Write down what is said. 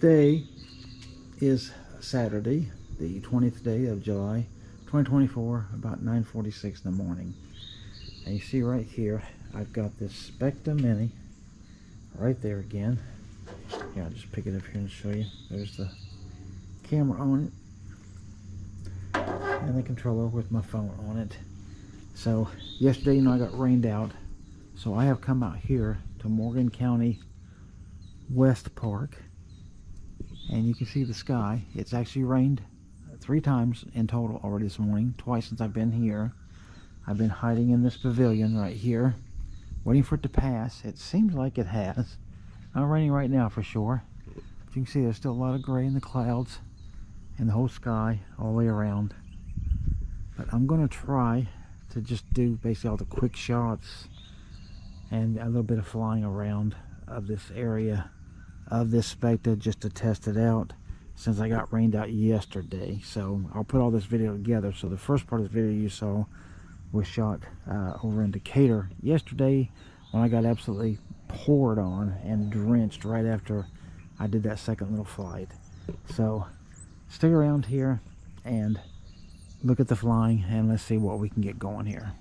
Today is Saturday, the 20th day of July, 2024, about 9:46 in the morning. And you see right here, I've got this Specta Mini right there again. Yeah, I'll just pick it up here and show you. There's the camera on it and the controller with my phone on it. So yesterday, I got rained out, so I have come out here to Morgan County West Park, and you can see the sky. It's actually rained 3 times in total already this morning, twice since I've been here. I've been hiding in this pavilion right here, waiting for it to pass. It seems like it has. Not raining right now for sure. But you can see there's still a lot of gray in the clouds and the whole sky all the way around. But I'm going to try to just do basically all the quick shots and a little bit of flying around of this area of this Specta just to test it out, since I got rained out yesterday. So I'll put all this video together. So the first part of the video you saw was shot over in Decatur yesterday, when I got absolutely poured on and drenched right after I did that second little flight. So stick around here and look at the flying, and let's see what we can get going here.